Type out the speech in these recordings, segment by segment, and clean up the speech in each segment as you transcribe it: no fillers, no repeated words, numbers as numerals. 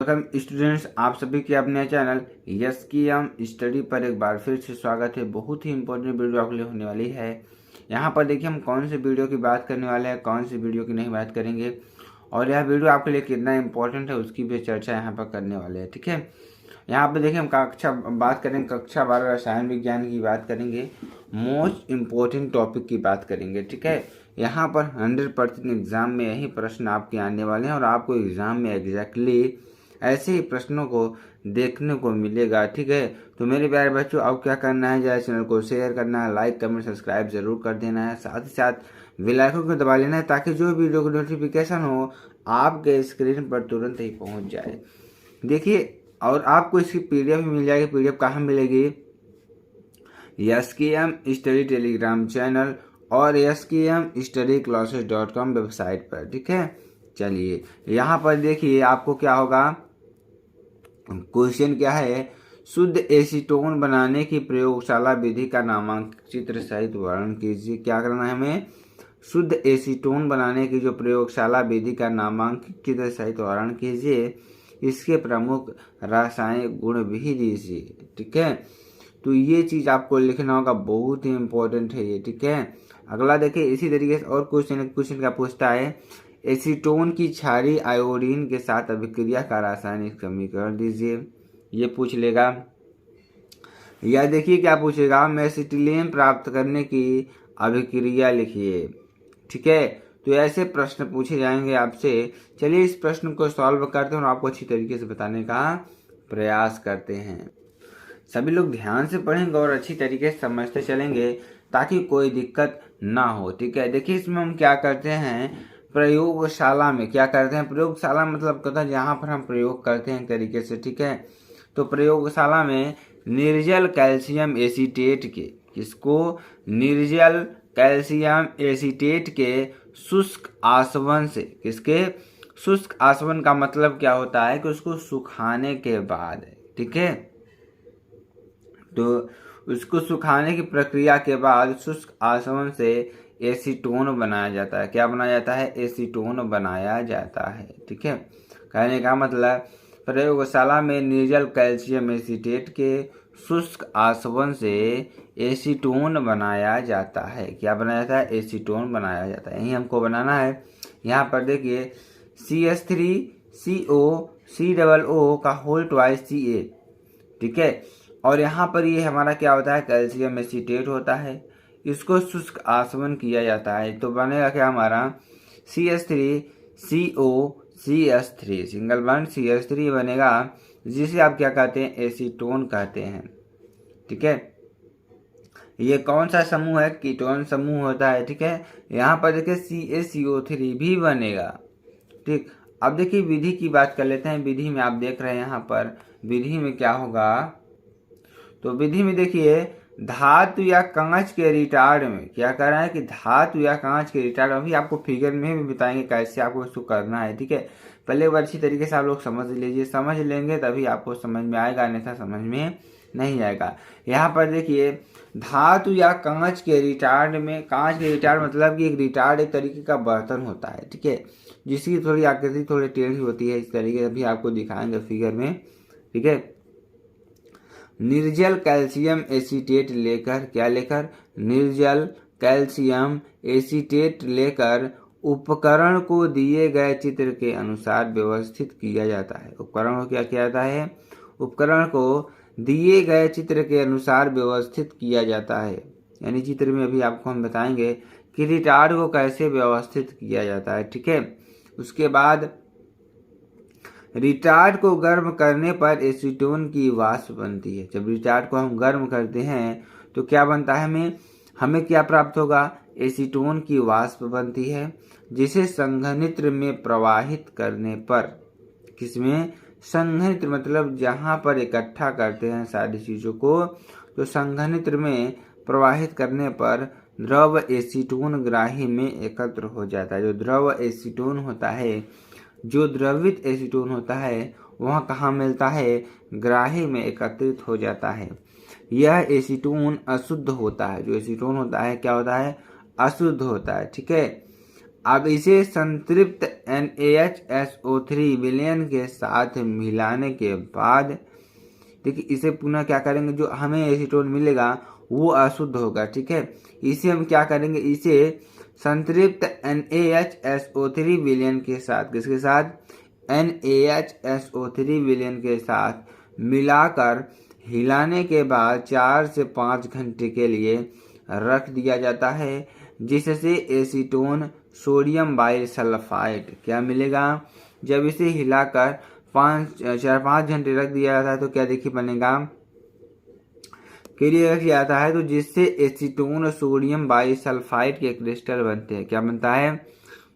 Welcome students, आप सभी के अपने चैनल यस की एम स्टडी पर एक बार फिर से स्वागत है। बहुत ही इंपॉर्टेंट वीडियो आपके लिए होने वाली है। यहाँ पर देखिए हम कौन से वीडियो की बात करने वाले हैं, कौन सी वीडियो की नहीं बात करेंगे और यह वीडियो आपके लिए कितना इंपॉर्टेंट है उसकी भी चर्चा यहाँ पर करने वाले हैं। ठीक है, यहाँ पर देखिए हम बात करेंगे कक्षा 12 रसायन विज्ञान की बात करेंगे, मोस्ट इम्पोर्टेंट टॉपिक की बात करेंगे। ठीक है, यहाँ पर 100% एग्जाम में यही प्रश्न आपके आने वाले हैं और आपको एग्जाम में एग्जैक्टली ऐसे ही प्रश्नों को देखने को मिलेगा। ठीक है, तो मेरे प्यारे बच्चों, अब क्या करना है, जरा चैनल को शेयर करना है, लाइक कमेंट सब्सक्राइब जरूर कर देना है, साथ ही साथ बेल आइकन को दबा लेना है ताकि जो वीडियो की नोटिफिकेशन हो आपके स्क्रीन पर तुरंत ही पहुंच जाए। देखिए, और आपको इसकी पीडीएफ भी मिल जाएगी। पीडीएफ कहाँ मिलेगी? SKM स्टडी टेलीग्राम चैनल और skmstudyclasses.com वेबसाइट पर। ठीक है, चलिए यहाँ पर देखिए आपको क्या होगा, क्वेश्चन क्या है, शुद्ध एसीटोन बनाने की प्रयोगशाला विधि का नामांकित चित्र सहित वर्णन कीजिए। क्या करना है हमें? शुद्ध एसीटोन बनाने की जो प्रयोगशाला विधि का नामांकित चित्र सहित वर्णन कीजिए, इसके प्रमुख रासायनिक गुण भी दीजिए। ठीक है, तो ये चीज आपको लिखना होगा, बहुत ही इंपॉर्टेंट है ये। ठीक है, अगला देखिए इसी तरीके से और क्वेश्चन क्या पूछता है, एसीटोन की क्षारीय आयोडीन के साथ अभिक्रिया का रासायनिक समीकरण दीजिए, ये पूछ लेगा। या देखिए क्या पूछेगा, मेसिटिलेन प्राप्त करने की अभिक्रिया लिखिए। ठीक है, तो ऐसे प्रश्न पूछे जाएंगे आपसे। चलिए इस प्रश्न को सॉल्व करते हैं और आपको अच्छी तरीके से बताने का प्रयास करते हैं। सभी लोग ध्यान से पढ़ेंगे और अच्छी तरीके से समझते चलेंगे ताकि कोई दिक्कत ना हो। ठीक है, देखिए इसमें हम क्या करते हैं, प्रयोगशाला में क्या करते हैं, प्रयोगशाला मतलब कहता है जहाँ पर हम प्रयोग करते हैं तरीके से। ठीक है, तो प्रयोगशाला में निर्जल कैल्शियम एसीटेट के, किसको? निर्जल कैल्शियम एसीटेट के शुष्क आसवन से, किसके? शुष्क आसवन का मतलब क्या होता है कि उसको सुखाने के बाद। ठीक है, तो उसको सुखाने की प्रक्रिया के बाद शुष्क आसवन से एसीटोन बनाया जाता है। क्या बनाया जाता है? एसीटोन बनाया जाता है। ठीक है, कहने का मतलब प्रयोगशाला में निर्जल कैल्शियम एसीटेट के शुष्क आसवन से एसीटोन बनाया जाता है। क्या बनाया जाता है? एसीटोन बनाया जाता है। यही हमको बनाना है। यहाँ पर देखिए CH3CO COO का होल ट्वाइस Ca। ठीक है, और यहाँ पर ये हमारा क्या होता है, कैल्शियम एसीटेट होता है, इसको शुष्क आसवन किया जाता है। तो बनेगा क्या हमारा, CH3CO CH3 single bond CH3 बनेगा, जिसे आप क्या कहते हैं, एसीटोन कहते हैं। ठीक है, ये कौन सा समूह है? कीटोन समूह होता है। ठीक है, यहाँ पर देखिए CaCO3 भी बनेगा। ठीक, अब देखिए विधि की बात कर लेते हैं। विधि में आप देख रहे हैं यहाँ पर विधि में क्या होगा, तो विधि में देखिए धातु या कांच के रिटार्ड में क्या कर रहा है कि धातु या कांच के रिटार्ड, अभी आपको फिगर में भी बताएंगे कैसे आपको इसको करना है। ठीक है, पहले एक बार अच्छी तरीके से आप लोग समझ लीजिए, समझ लेंगे तभी आपको समझ में आएगा, अन्यथा समझ में नहीं आएगा। यहाँ पर देखिए धातु या कांच के रिटार्ड में, कांच के रिटार्ड मतलब कि एक रिटार्ड एक तरीके का बर्तन होता है। ठीक है, जिसकी थोड़ी आकृति थोड़ी टेढ़ी होती है, इस तरीके से भी आपको दिखाएंगे फिगर में। ठीक है, निर्जल कैल्शियम एसीटेट लेकर, क्या लेकर? निर्जल कैल्शियम एसीटेट लेकर उपकरण को दिए गए चित्र के अनुसार व्यवस्थित किया जाता है। उपकरण को क्या किया जाता है? उपकरण को दिए गए चित्र के अनुसार व्यवस्थित किया जाता है। यानी चित्र में अभी आपको हम बताएंगे कि रिटार्ड को कैसे व्यवस्थित किया जाता है। ठीक है, उसके बाद रिटार्ड को गर्म करने पर एसीटोन की वाष्प बनती है। जब रिटार्ड को हम गर्म करते हैं तो क्या बनता है, हमें क्या प्राप्त होगा? एसीटोन की वाष्प बनती है, जिसे संघनित्र में प्रवाहित करने पर, किसमें? संघनित्र मतलब जहां पर इकट्ठा करते हैं सारी चीजों को, तो संघनित्र में प्रवाहित करने पर द्रव एसीटोन ग्राही में एकत्र हो जाता है। जो द्रव एसीटोन होता है, जो द्रवित एसीटोन होता है, वह कहाँ मिलता है? ग्राही में एकत्रित हो जाता है। यह एसीटोन अशुद्ध होता है। जो एसीटोन होता है क्या होता है? अशुद्ध होता है। ठीक है, अब इसे संतृप्त NaHSO3 विलयन के साथ मिलाने के बाद देखिए इसे पुनः क्या करेंगे, जो हमें एसीटोन मिलेगा वो अशुद्ध होगा। ठीक है, इसे हम क्या करेंगे, इसे संतृप्त NaHSO3 विलयन के साथ, किसके साथ, NaHSO3 विलयन के साथ मिलाकर हिलाने के बाद 4 से 5 घंटे के लिए रख दिया जाता है, जिससे एसीटोन सोडियम बाइसल्फाइड क्या मिलेगा। जब इसे हिलाकर 4-5 घंटे रख दिया जाता है तो क्या देखिए बनेगा, के लिए रख दिया जाता है तो जिससे एसीटोन और सोडियम बाइसल्फाइड के क्रिस्टल बनते हैं। क्या बनता है,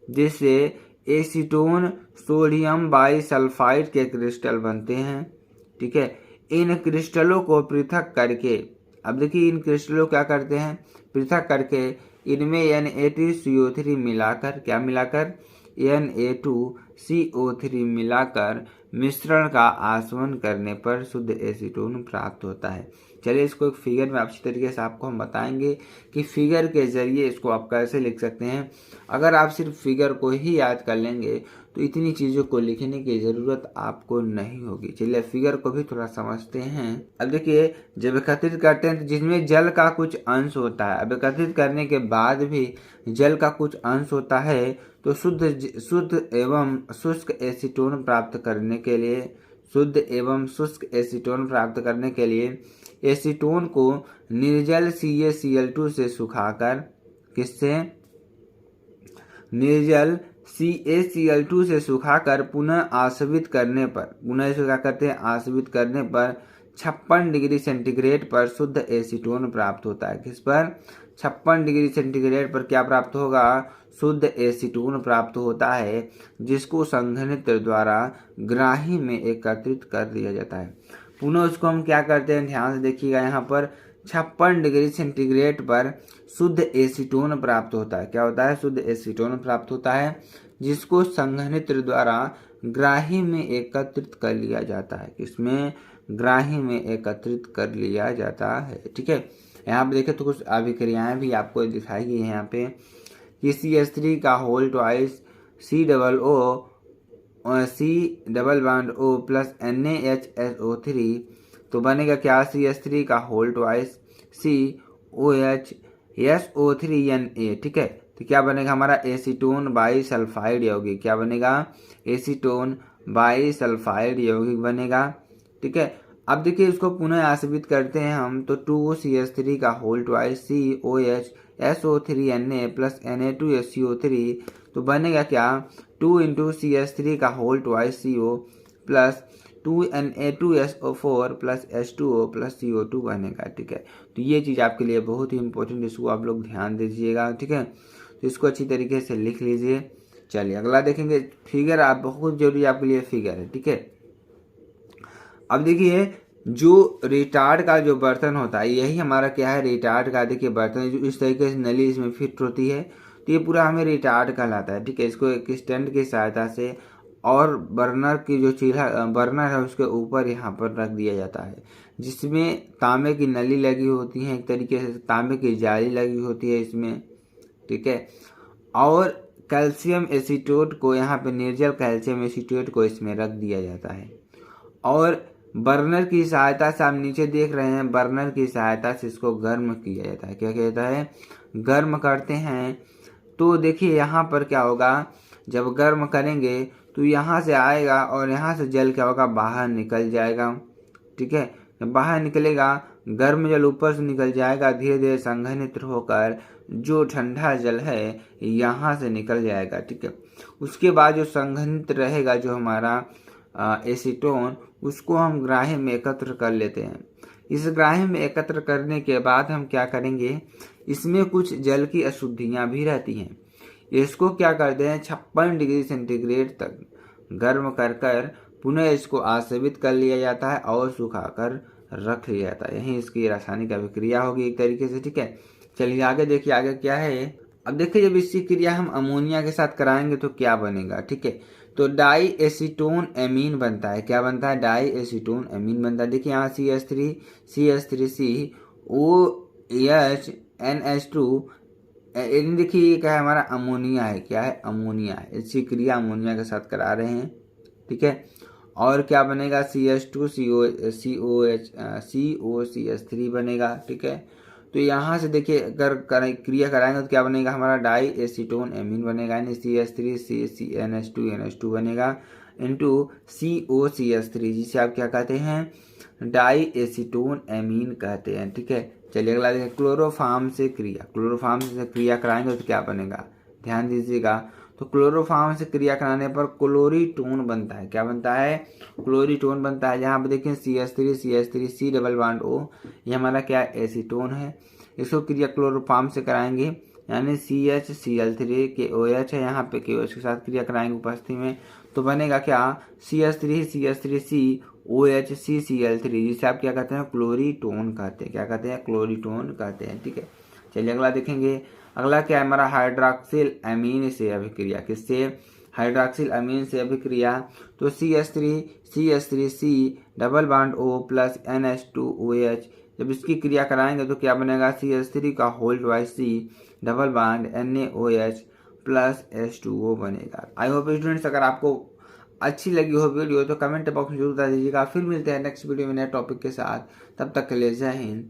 जिससे एसीटोन सोडियम बाइसल्फाइड के क्रिस्टल बनते हैं। ठीक है, इन क्रिस्टलों को पृथक करके, अब देखिए इन क्रिस्टलों क्या करते हैं, पृथक करके इनमें Na2CO3 मिलाकर, क्या मिलाकर, Na2CO3 मिलाकर मिश्रण का आसवन करने पर शुद्ध एसीटोन प्राप्त होता है। चलिए इसको एक फिगर में अच्छी तरीके से आपको हम बताएंगे कि फिगर के जरिए इसको आप कैसे लिख सकते हैं। अगर आप सिर्फ फिगर को ही याद कर लेंगे तो इतनी चीज़ों को लिखने की ज़रूरत आपको नहीं होगी। चलिए फिगर को भी थोड़ा समझते हैं। अब देखिए जब एकत्रित करते हैं तो जिसमें जल का कुछ अंश होता है, अब एकत्रित करने के बाद भी जल का कुछ अंश होता है तो शुद्ध एवं शुष्क एसीटोन प्राप्त करने के लिए, शुद्ध एवं शुष्क एसीटोन प्राप्त करने के लिए एसीटोन को निर्जल CaCl2 से सुखाकर, किससे, निर्जल CaCl2 से सुखाकर पुनः आशवित करने पर, पुनः इसको क्या करते हैं, आशवित करने पर 56 डिग्री सेंटीग्रेड पर शुद्ध एसीटोन प्राप्त होता है। किस पर, 56 डिग्री सेंटीग्रेड पर क्या प्राप्त होगा, शुद्ध एसीटोन प्राप्त होता है, जिसको संघनित्र द्वारा ग्राही में एकत्रित कर दिया जाता है। पुनः उसको हम क्या करते हैं, ध्यान से देखिएगा, यहाँ पर 56 डिग्री सेंटीग्रेड पर शुद्ध एसीटोन प्राप्त होता है। क्या होता है, शुद्ध एसीटोन प्राप्त होता है, जिसको संघनित्र द्वारा ग्राही में एकत्रित कर लिया जाता है। किसमें, ग्राही में एकत्रित कर लिया जाता है। ठीक है, यहाँ पे देखें तो कुछ अभिक्रियाएं भी आपको दिखाई गई है यहाँ पे कि CH3 का whole twice C+O plus NaHSO3 तो बनेगा क्या, CH3 का होल ट्वाइस COHSO3Na। ठीक है, तो क्या बनेगा हमारा एसीटोन बाइसल्फाइड यौगिक, क्या बनेगा, एसीटोन बाइसल्फाइड यौगिक बनेगा। ठीक है, अब देखिए इसको पुनः आशवित करते हैं हम तो 2CH3 का whole twice COHSO3Na plus Na2SCO3 तो बनेगा क्या, 2 × CH3 का whole twice CO plus 2Na2SO4 plus H2O plus CO2 बनेगा। ठीक है, तो ये चीज़ आपके लिए बहुत ही इंपॉर्टेंट, इसको आप लोग ध्यान दीजिएगा। ठीक है, तो इसको अच्छी तरीके से लिख लीजिए। चलिए अगला देखेंगे फिगर, आप बहुत जरूरी आपके लिए फिगर है। ठीक है, अब देखिए जो रिटार्ड का जो बर्तन होता है, यही हमारा क्या है, रिटार्ड का देखिए बर्तन, जो इस तरीके से नली इसमें फिट होती है तो ये पूरा हमें रिटार्ड कहलाता है। ठीक है, इसको एक स्टैंड की सहायता से और बर्नर की जो चूल्हा बर्नर है उसके ऊपर यहाँ पर रख दिया जाता है, जिसमें तांबे की नली लगी होती है, एक तरीके से तांबे की जाली लगी होती है इसमें। ठीक है, और कैल्शियम एसीटोट को, यहाँ पे निर्जल कैल्शियम एसीटोट को इसमें रख दिया जाता है और बर्नर की सहायता से, आप नीचे देख रहे हैं, बर्नर की सहायता से इसको गर्म किया जाता है। क्या कहता है, गर्म करते हैं तो देखिए यहाँ पर क्या होगा, जब गर्म करेंगे तो यहाँ से आएगा और यहाँ से जल क्या होगा, बाहर निकल जाएगा। ठीक है, जब बाहर निकलेगा, गर्म जल ऊपर से निकल जाएगा, धीरे धीरे संघनित्र होकर जो ठंडा जल है यहाँ से निकल जाएगा। ठीक है, उसके बाद जो संघनित्र रहेगा जो हमारा एसीटोन, उसको हम ग्राही में एकत्र कर लेते हैं। इस ग्राही में एकत्र करने के बाद हम क्या करेंगे, इसमें कुछ जल की अशुद्धियाँ भी रहती हैं, इसको क्या करते हैं 56 डिग्री सेंटीग्रेड तक गर्म कर पुनः इसको आशवित कर लिया जाता है और सुखाकर रख लिया जाता है। यही इसकी रासायनिक अभिक्रिया होगी एक तरीके से। ठीक है, चलिए आगे देखिए, आगे क्या है। अब देखिए जब इसकी क्रिया हम अमोनिया के साथ कराएंगे तो क्या बनेगा। ठीक है, तो डाई एसीटोन एमीन बनता है। क्या बनता है, डाई एसीटोन एमीन बनता है। देखिए यहाँ CH3 CH3C OH NH2 देखिए ये क्या है, हमारा अमोनिया है, क्या है, अमोनिया है, इसकी क्रिया अमोनिया के साथ करा रहे हैं, ठीक है। और क्या बनेगा, CH2COCH3 बनेगा, ठीक है। तो यहाँ से देखिए अगर क्रिया कराएंगे तो क्या बनेगा, हमारा डाई एसीटोन एमीन बनेगा, यानी CH3CNH2 बनेगा इंटू COCH3, जिसे आप क्या कहते हैं, डाई एसीटोन एमीन कहते हैं, ठीक है। चलिए अगला देखिए, क्लोरोफार्म से क्रिया कराएंगे तो क्या बनेगा, ध्यान दीजिएगा। तो क्लोरोफार्म से क्रिया कराने पर क्लोरीटोन बनता है, क्या बनता है, क्लोरीटोन बनता है। यहाँ पे देखिए CH3 C double bond O, ये हमारा क्या एसीटोन है। इसको क्रिया क्लोरोफार्म से कराएंगे, यानी CHCl3 KOH है, यहाँ पे KOH के साथ क्रिया कराएंगे उपस्थिति में, तो बनेगा क्या, CH3CH3COHCCl3, जिसे आप क्या कहते हैं, क्लोरीटोन कहते हैं, क्या कहते हैं, क्लोरीटोन कहते हैं, ठीक है। चलिए अगला देखेंगे, अगला क्या है हमारा, हाइड्रॉक्सिल अमीन से अभिक्रिया, किससे, हाइड्रॉक्सिल अमीन से अभिक्रिया। तो CH3C double bond O plus NH2OH, जब इसकी क्रिया कराएंगे तो क्या बनेगा, CH3 का whole twice C double bond NaOH plus H2O बनेगा। आई होप स्टूडेंट्स अगर आपको अच्छी लगी हो वीडियो तो कमेंट बॉक्स में जरूर बता दीजिएगा। फिर मिलते हैं नेक्स्ट वीडियो में नए टॉपिक के साथ, तब तक के लिए जय हिंद।